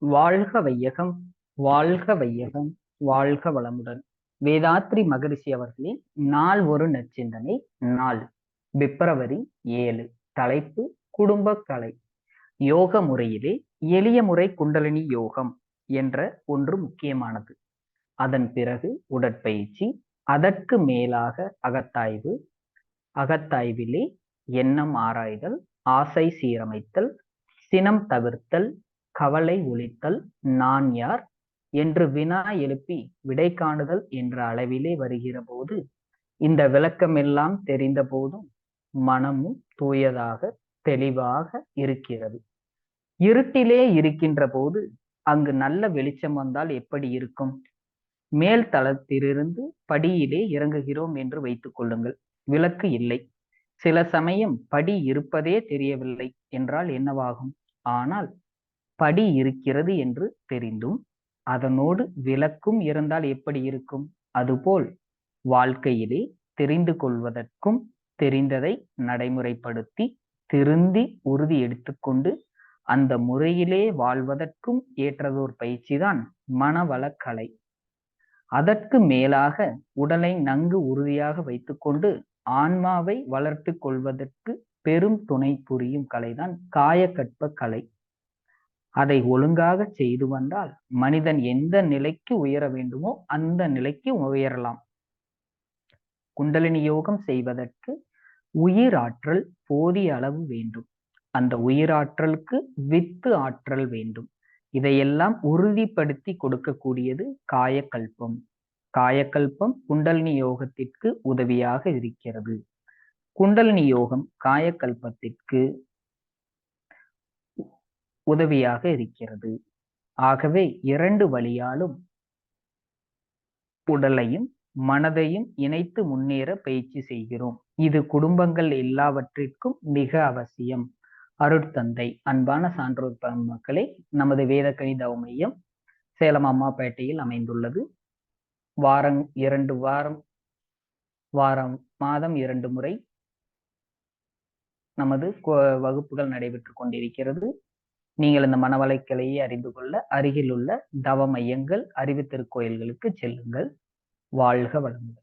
வாழ்க வையகம், வாழ்க வையகம், வாழ்க வளமுடன். வேதாத்ரி மகரிஷி அவர்களின் நாள் ஒரு நற்சிந்தனை. நாள் பிப்ரவரி 7. தலைப்பு குடும்பக் கலை. யோக முறையிலே எளிய முறை குண்டலினி யோகம் என்ற ஒன்று முக்கியமானது. அதன் பிறகு உடற்பயிற்சி, அதற்கு மேலாக அகத்தாய்வு, அகத்தாய்விலே எண்ணம் ஆராய்தல், ஆசை சீரமைத்தல், சினம் தவிர்த்தல், கவலை ஒழித்தல், நான் யார் என்று வினா எழுப்பி விடை காணுதல் என்ற அளவிலே வருகிற போது, இந்த விளக்கமெல்லாம் தெரிந்த போதும் மனமும் தூயதாக தெளிவாக இருக்கிறது. இருட்டிலே இருக்கின்ற போது அங்கு நல்ல வெளிச்சம் வந்தால் எப்படி இருக்கும்? மேல் தளத்திலிருந்து படியிலே இறங்குகிறோம் என்று வைத்துக் கொள்ளுங்கள். விளக்கு இல்லை. சில சமயம் படி இருப்பதே தெரியவில்லை என்றால் என்னவாகும்? ஆனால் படி இருக்கிறது என்று தெரிந்தும் அதனோடு விளக்கும் இருந்தால் எப்படி இருக்கும்? அதுபோல் வாழ்க்கையிலே தெரிந்து கொள்வதற்கும் தெரிந்ததை நடைமுறைப்படுத்தி திருந்தி உறுதி எடுத்துக்கொண்டு அந்த முறையிலே வாழ்வதற்கும் ஏற்றதோர் பயிற்சிதான் மனவளக்கலை. அதற்கு மேலாக உடலை நன்கு உறுதியாக வைத்துக்கொண்டு ஆன்மாவை வளர்த்து கொள்வதற்கு பெரும் துணை புரியும் கலைதான் காயகற்ப கலை. அதை ஒழுங்காக செய்து வந்தால் மனிதன் எந்த நிலைக்கு உயர வேண்டுமோ அந்த நிலைக்கு உயரலாம். குண்டலினி யோகம் செய்வதற்கு உயிராற்றல் போதிய அளவு வேண்டும். அந்த உயிராற்றலுக்கு வித்து ஆற்றல் வேண்டும். இதையெல்லாம் உறுதிப்படுத்தி கொடுக்கக்கூடியது காயகல்பம். காயகல்பம் குண்டலினி யோகத்திற்கு உதவியாக இருக்கிறது. குண்டலினி யோகம் காயகல்பத்திற்கு உதவியாக இருக்கிறது. ஆகவே இரண்டு வழியாலும் உடலையும் மனதையும் இணைத்து முன்னேற பயிற்சி செய்கிறோம். இது குடும்பங்கள் எல்லாவற்றிற்கும் மிக அவசியம். அருட்தந்தை. அன்பான சான்றோர் மக்களே, நமது வேத கணித மையம் சேலம் அம்மாப்பேட்டையில் அமைந்துள்ளது. மாதம் 2 முறை நமது வகுப்புகள் நடைபெற்றுக் கொண்டிருக்கிறது. நீங்கள் இந்த மனவளக்கலையை அறிந்து கொள்ள அருகில் உள்ள தவ மையங்கள், அறிவு திருக்கோயில்களுக்கு செல்லுங்கள். வாழ்க வளமுடன்.